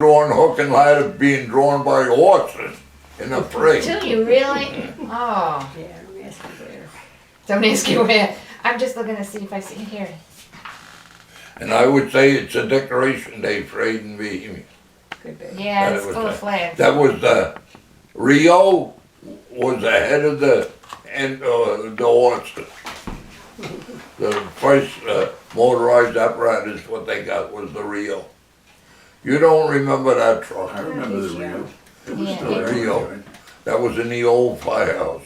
drawn hook and ladder being drawn by horses in a parade. Do you really? Oh. Yeah, don't ask me where. Don't ask you where. I'm just looking to see if I see it here. And I would say it's a decoration day parade in Bohemia. Could be. Yeah, That it's was full of that. flags. That was Rio was ahead of the horses. The first motorized apparatus, what they got was the Rio. You don't remember that truck? I remember the Rio. It was Yeah. still The there, Rio. right? That was in the old firehouse.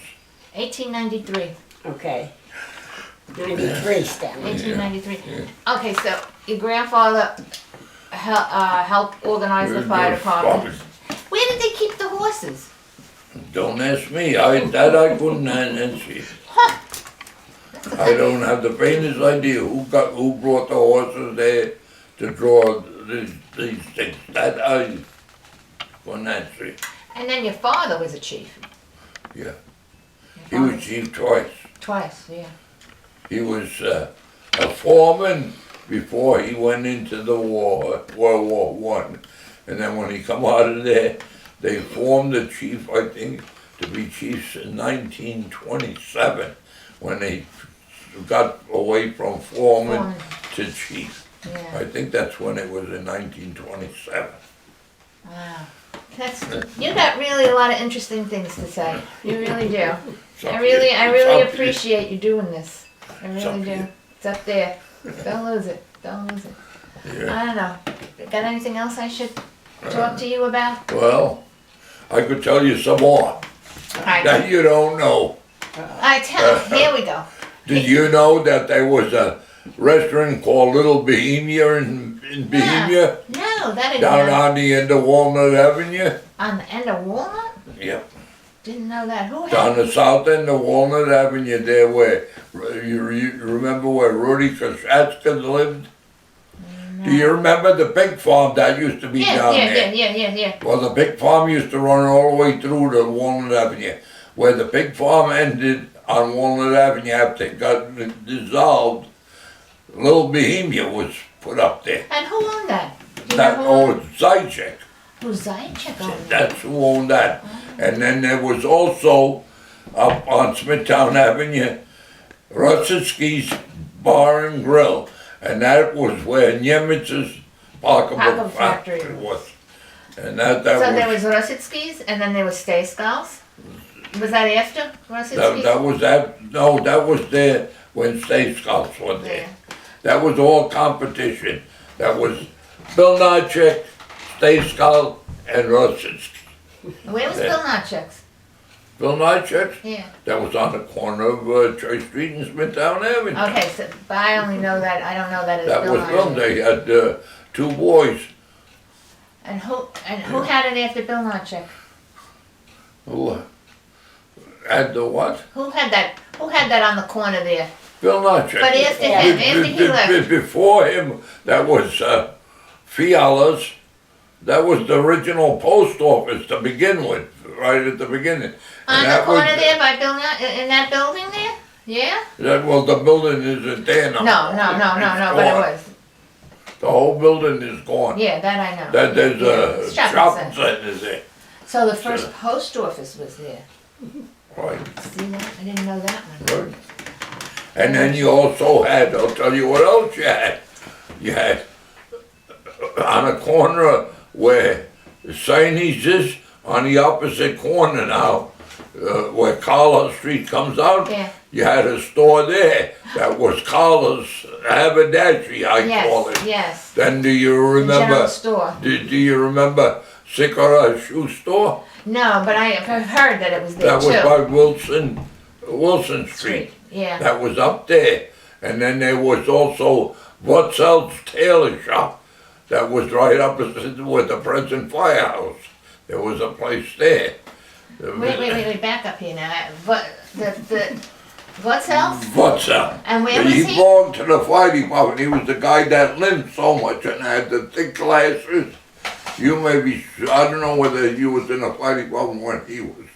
1893. Okay. 93, Stanley. 1893. Okay, so your grandfather helped organize the fire department. Where did they keep the horses? Don't ask me. I couldn't answer you. I don't have the faintest idea who brought the horses there to draw these things. That I couldn't answer you. And then your father was a chief. Yeah. Your He father- was chief twice. Twice, yeah. He was a foreman before he went into the war, World War One, and then when he come out of there, they formed the chief, I think, to be chiefs in 1927, when they got away from foreman Foreman. to chief. Yeah. I think that's when it was in 1927. Wow. You got really a lot of interesting things to say. You really do. I really appreciate you doing this. I really up do. here. It's up there. Don't lose it. Don't lose it. Yeah. I don't know. Got anything else I should talk to you about? Well, I could tell you some more Alright, that you don't know. here we go. Did you know that there was a restaurant called Little Bohemia in Bohemia? No, that didn't Down know. on the end of Walnut Avenue? On the end of Walnut? Yep. Didn't know that. Who Down had the south end of Walnut Avenue there where, you remember where Rudy Koshatsky lived? Do you remember the pig farm that used to be down there? Yeah. Well, the pig farm used to run all the way through to Walnut Avenue. Where the pig farm ended on Walnut Avenue after it got dissolved, Little Bohemia was put up there. And who owned that? Do you That know who owned old Zajac. Who's Zajac owned that? That's who owned that. And then there was also, up on Smithtown Avenue, Russitsky's Bar and Grill. And that was where Niemitz's pocketbook Factory. factory was. And that So was, there was Russitsky's and then there was Stayskull's? Was that after Russitsky's? that was that, no, that was there when State Scouts were there. Yeah. That was all competition. That was Bill Nychek, State Scout, and Russitsky. Where was Yeah. Bill Nychek's? Bill Nychek? Yeah. That was on the corner of Church Street and Smithtown Avenue. Okay, so, but I only know that, I don't know that as That Bill was Bill. Nychek. They had two boys And who had it after Bill Nychek? who had the what? Who had that on the corner there? Bill Nychek. But after him, after he left. Before him, that was Fiala's. That was the original post office to begin with, right at the beginning. On And the that corner was- there by Bill in that building there? Yeah? Well, the building isn't there now. No, It's but it gone. was. The whole building is gone. Yeah, that I know. That there's Yeah, a shopping shopping center. center there. So the first post office was there. Right, See that? I didn't know that one. right. And then you also had, I'll tell you what else you had. You had on a corner where Chinese is, on the opposite corner now, where Carla Street comes out, Yeah. you had a store there that was Carla's Haberdashery, I call it. Yes. Then do you The remember, general store. do you remember Sikora Shoe Store? No, but I've heard that it was there That was too. by Wilson Street. Yeah. That was up there. And then there was also Wutzel's Tailor Shop. That was right opposite with the present firehouse. There was a place there. Wait, back up here now. But what's else? Wutzel. And where was He he? belonged to the fire department. He was the guy that limped so much and had the thick glasses. You may be, I don't know whether you was in the fire department when he was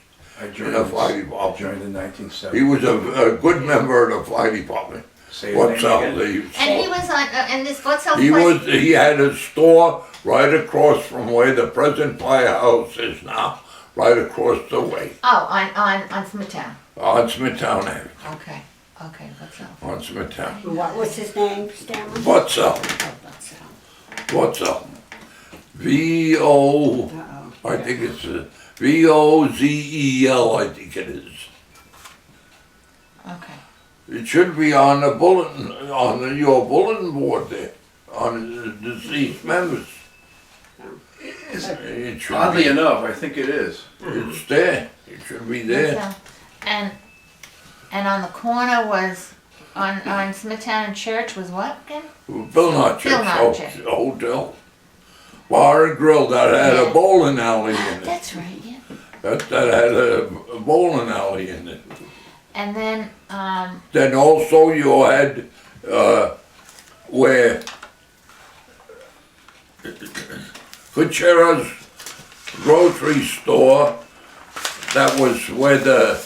I in the fire I department. joined in He 1970. was a good member of the fire department. Say your name Wutzel. again. And he was on, and this what's else He place? had a store right across from where the present firehouse is now, right across the way, Oh, on Smithtown. on Smithtown Avenue, Okay, okay, what's up? on Smithtown. What was his name, Stanley? What's up? Oh, that's What's up? V-O, Uh-oh. I think it's V-O-Z-E-L, I think it is. Okay. It should be on the bulletin, on your bulletin board there, on the deceased members. It should Oddly be, enough, I think it is. it's there, it should be there. So, and on the corner was, on Smithtown and Church was what again? Bill Not Bill Not Church. Hotel. Bar and grill that had Yeah. a bowling alley in it. That's right, yeah. That had a bowling alley in it. And then, Then also you had, where Kuchera's grocery store, that was where the,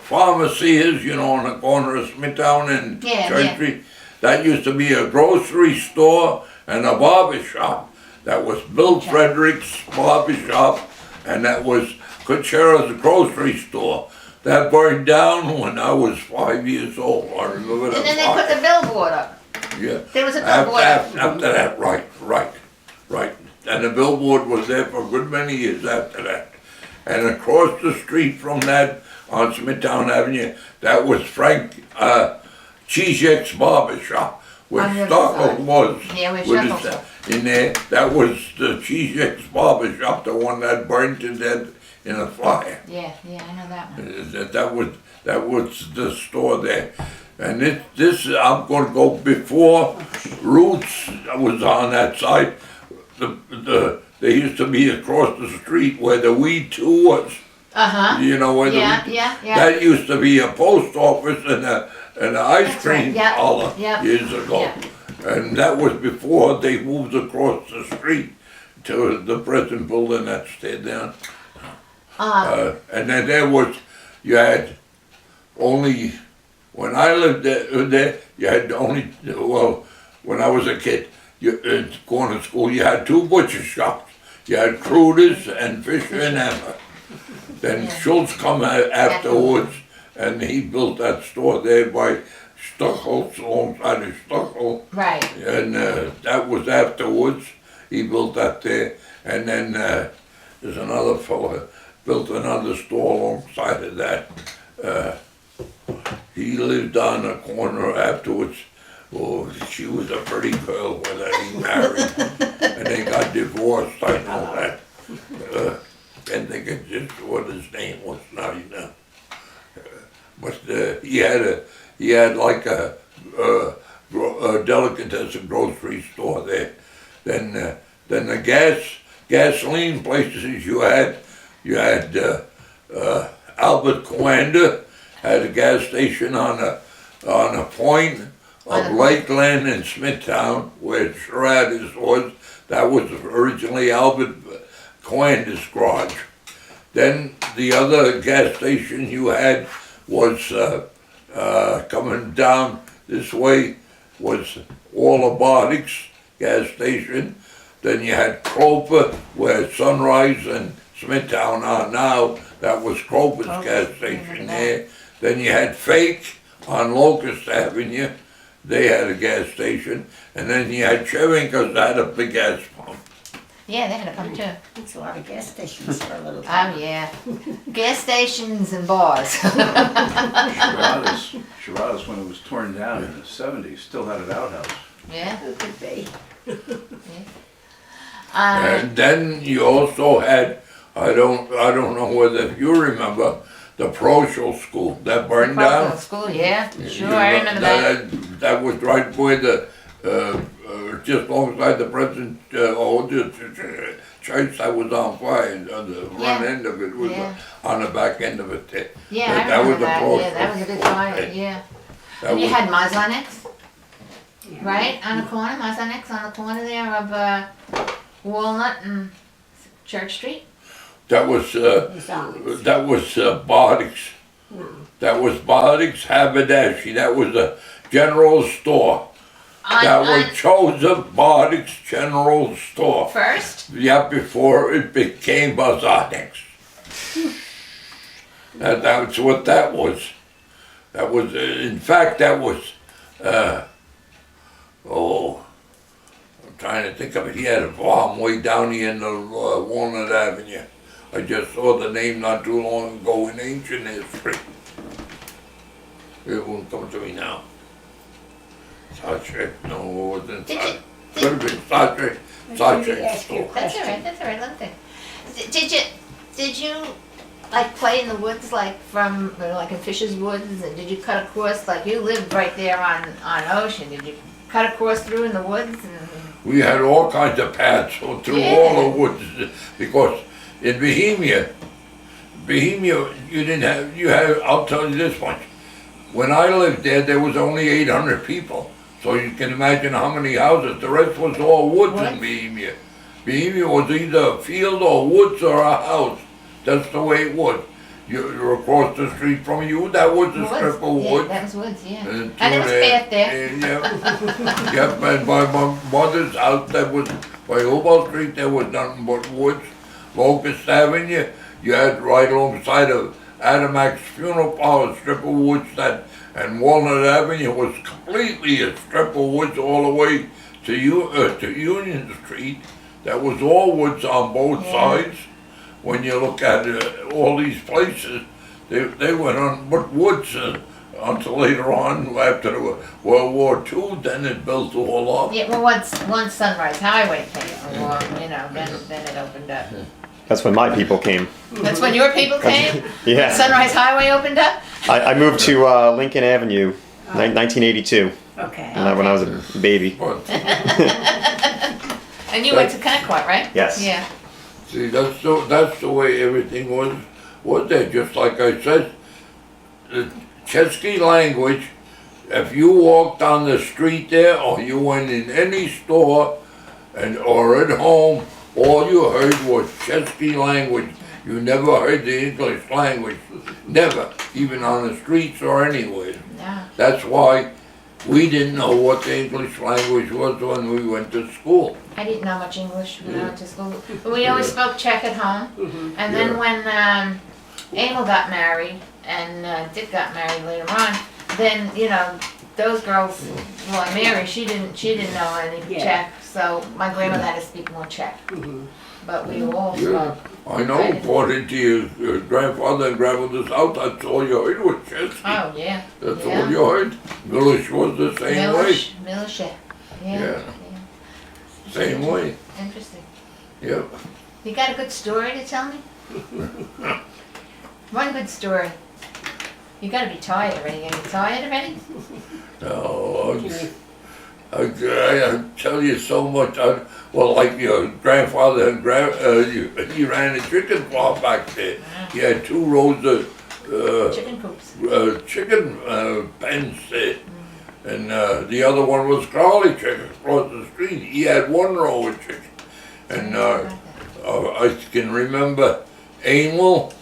pharmacy is, you know, on the corner of Smithtown and Yeah, Church yeah. Street. That used to be a grocery store and a barber shop. That was Bill Okay. Frederick's barber shop, and that was Kuchera's grocery store. That burned down when I was 5 years old. I remember that. and then they put the billboard up. Yeah. There was a billboard up. After that, right. And the billboard was there for a good many years after that. And across the street from that, on Smithtown Avenue, that was Frank Chizek's barber shop, where On the other Stockel side. was. Yeah, where with Stockel his- was. In there, that was the Chizek's barber shop, the one that burned to death in a fire. Yeah, I know that one. That was the store there. And this I'm gonna go before Roots was on that side. They used to be across the street where the Weed 2 was. Uh-huh. You know where Yeah, the yeah. that used to be a post office and a ice That's right, cream yeah, parlor yeah, years ago. yeah. And that was before they moved across the street to the present building that's there down. And then you had only, when I lived there, you had only, well, when I was a kid, going to school, you had two butcher shops. You had Cruder's and Fisher and Emma. Then Yeah. Schultz come afterwards, and he built that store there by Stuckel's, alongside of Stuckel. Right. And that was afterwards. He built that there. And then there's another fella built another store alongside of that. He lived on the corner afterwards. Oh, she was a pretty girl when he married. And they got divorced, I know that. Can't think of just what his name was now, you know. But he had like a delicatessen grocery store there. Then the gasoline places you had Albert Coanda had a gas station on a point of Lakeland and Smithtown where Sherrard's was. That was originally Albert Coanda's garage. Then the other gas station you had was coming down this way was Orlobotics gas station. Then you had Croper, where Sunrise and Smithtown are now. That was Croper's gas station there. Then you had Fake on Locust Avenue. They had a gas station. And then you had Chevinkas that had a big gas pump. Yeah, they had a pump too. That's a lot of gas stations for a little town. Oh, yeah. Gas stations and bars. Sherrard's, when it was torn down in the 70s, still had an outhouse. Yeah. It could be. And then you also had, I don't know whether you remember, the Parochial School that burned down. School, yeah. Sure, You I know, remember that. That was right where the, just alongside the present, the church that was on fire. The front Yeah. end of it was Yeah. on the back end of it there. Yeah, That I remember was the that. Parochial Yeah, that was a big fire, yeah. That And you was- had Mazaneks, Yeah. right, on the corner, Mazaneks on the corner there of Walnut and Church Street? That was, McDonald's. that was Bardix. No. That was Bardix Haberdashery. That was a general store. That was Joseph Bardick's General Store. First? Yeah, before it became Ozonics. That's what that was. That was, in fact, that was, I'm trying to think of it. He had a farm way down the end of Walnut Avenue. I just saw the name not too long ago in ancient history. It won't come to me now. Sachet, no, it wasn't Did Sachet. you- Could have been Sachet. Judy Sachet asked you a store. That's all question. right, that's all right, let me think. Did you like play in the woods like from, like in Fisher's Woods, and did you cut across, like you lived right there on Ocean, did you cut across through in the woods and? We had all kinds of paths through all the woods, because in Bohemia, you didn't have, I'll tell you this much. When I lived there was only 800 people. So you can imagine how many houses. The rest was all woods in Bohemia. Bohemia was either a field or woods or a house. That's the way it was. You're across the street from you, that was a strip of Yeah, woods. that was woods, yeah. And And it was bad there. Yep, and by my mother's house, that was, by Hobart Street, there was nothing but woods. Locust Avenue, you had right alongside of Adamac's funeral parlor, a strip of woods and Walnut Avenue was completely a strip of woods all the way to Union Street. That was all woods on both sides. When you look at all these places, they went on but woods until later on, after the World War II, then it built all up. Yeah, well, once Sunrise Highway came along, then it opened up. That's when my people came. That's when your people came? Yeah. Sunrise Highway opened up? I moved to Lincoln Avenue, 1982, Okay. when I was a baby. But And you went to Kennecourt, right? Yes. Yeah. see, that's the way everything was there. Just like I said, the Chesky language, if you walked on the street there or you went in any store or at home, all you heard was Chesky language. You never heard the English language. Never. Even on the streets or anywhere. No. That's why we didn't know what the English language was when we went to school. I didn't know much English when I went to school. But we always spoke Czech at home. And then Yeah. when Emil got married and Dick got married later on, then, those girls, well, Mary, she didn't know any Yeah. Czech. So my grandmother had to speak more Czech. But we all Yeah. spoke. I know, according to your grandfather and grandmother's house, that's all you heard was Chesky. Oh, yeah. That's Yeah. all you heard. Milish was the same way. Milish, yeah. Yeah. Same way. Interesting. Yep. You got a good story to tell me? One good story. You gotta be tired already. Are you tired already? No, I tell you so much. Well, like your grandfather and he ran a chicken farm back there. He had 2 rows of Chicken coops. chicken pens there. And the other one was Crowley chicken across the street. He had 1 row of chicken. And I can remember Emil,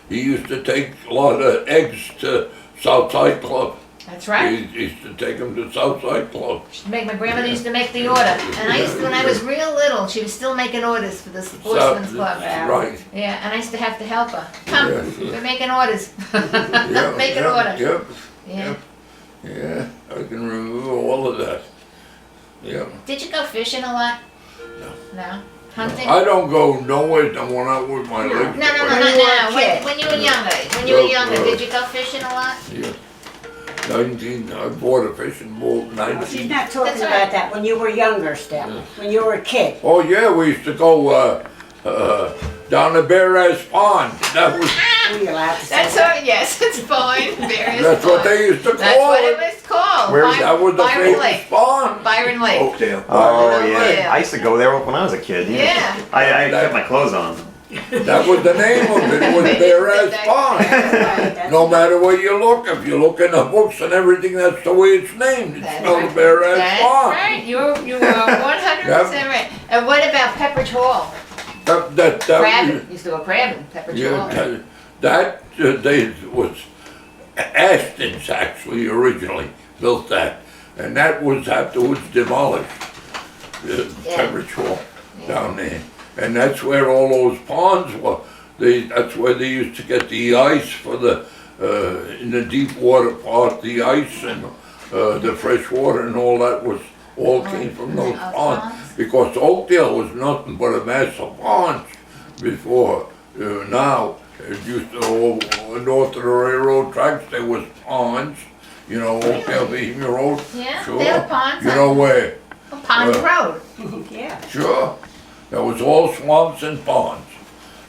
he used to take a lot of eggs to Southside Club. That's right. He used to take them to Southside Club. My grandmother used to make the order. And I used to, when I was real little, she was still making orders for the Sportsman's Club. Right. Yeah, and I used to have to help her. Come, Yeah. we're making orders. Yeah, Make an yeah, order. Yep. Yeah. Yeah, I can remember all of that. Yeah. Did you go fishing a lot? No. No? Hunting? I don't go nowhere when I'm with my legs. No, When you not were a now. kid. When you were younger. When you were younger, did you go fishing a lot? Yeah. 19, I bought a fishing boat in Well, she's 19. not talking That's right. about that when you were younger, Stanley. When you were a kid. Oh yeah, we used to go down to Bear Ass Pond. That was, Were you allowed to say That's that? all, yes, it's fine. Various that's what fine. they used to That's call what it it. was called. Where was That was the Byron famous Lake. pond. Byron Lake. Oakdale. Oh, Yeah. yeah. I used to go there when I was a kid. Yeah. I had my clothes on. That was the name of it. It was Bear Ass Pond. That's right, that's No matter where you look, if you look in the books and everything, that's the way it's named. It's That's spelled right. Bear Ass That's Pond. right. You were 100% right. And what about Pepperidge Hall? That Crabbing. Used to go crabbing. Pepperidge Hall. yeah, they was Ashton's actually originally built that, and that was afterwards demolished, the Yeah. Pembroke Hall down there. And that's where all those ponds were. That's where they used to get the ice for the, in the deep water part, the ice and the fresh water and all that was, all came from those ponds. Because Oakdale was nothing but a mass of ponds before. Now, it used to, north of the railroad tracks, there was ponds. You know, Oakdale, Bohemia Road. Yeah, Sure. there were ponds You know on where? Pond Road. Yeah. Sure. There was all swamps and ponds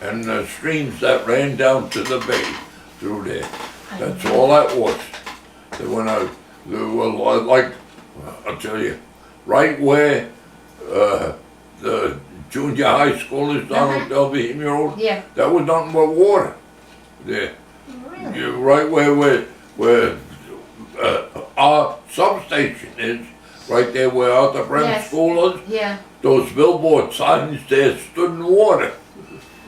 and streams that ran down to the bay through there. That's all that was. They went out, they were like, I'll tell you, right where the junior high school is down on Del Bohemia Road, Yeah. that was nothing but water there. Really? You're right where our substation is, right there where Arthur Brent Yes. School is. Yeah. Those billboard signs there stood in water,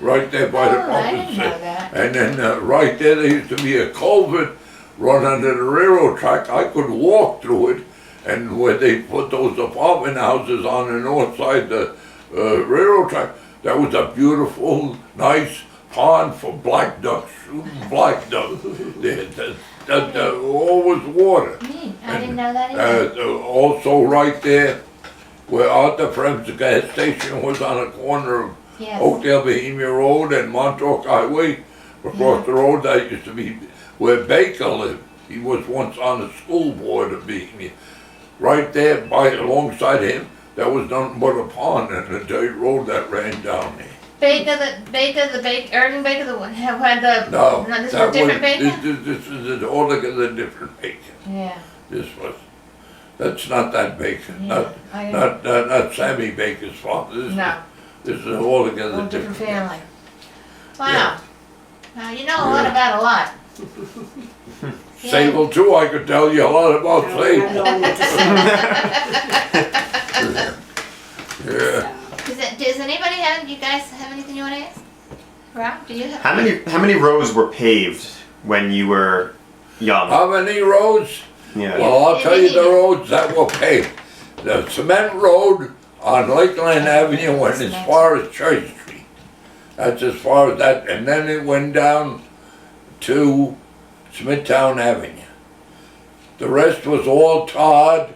right there by the Oh, I pumping didn't know station. that. And then right there, there used to be a culvert run under the railroad track. I could walk through it, and where they put those apartment houses on the north side of the railroad track, that was a beautiful, nice pond for black ducks, shooting black ducks. That all was water. Neat. I didn't know that either. Also right there, where Arthur Frem's gas station was on the corner of Yes. Oakdale Bohemia Road and Montauk Highway. Across the road, that used to be where Baker lived. He was once on the school board of Bohemia. Right there, alongside him, there was nothing but a pond and a dirt road that ran down there. Irving Baker, the one who had the. No, this is that a different Baker? This is altogether different Baker. Yeah. This was. That's not that Baker. Yeah, Not Sammy Baker's father. No. This is A altogether little different different. family. Wow. Yeah. Now you know a lot about a lot. Sable too, I could tell you a lot about No, Sable. I'm going with the same. Yeah. Does anybody have? You guys have anything you want to ask? Rob, do you have? How many roads were paved when you were young? How many roads? Yeah. Well, I'll tell you the roads that were paved. The cement road on Lakeland Avenue went as far as Church Street. That's as far as that, and then it went down to Smithtown Avenue. The rest was all tarred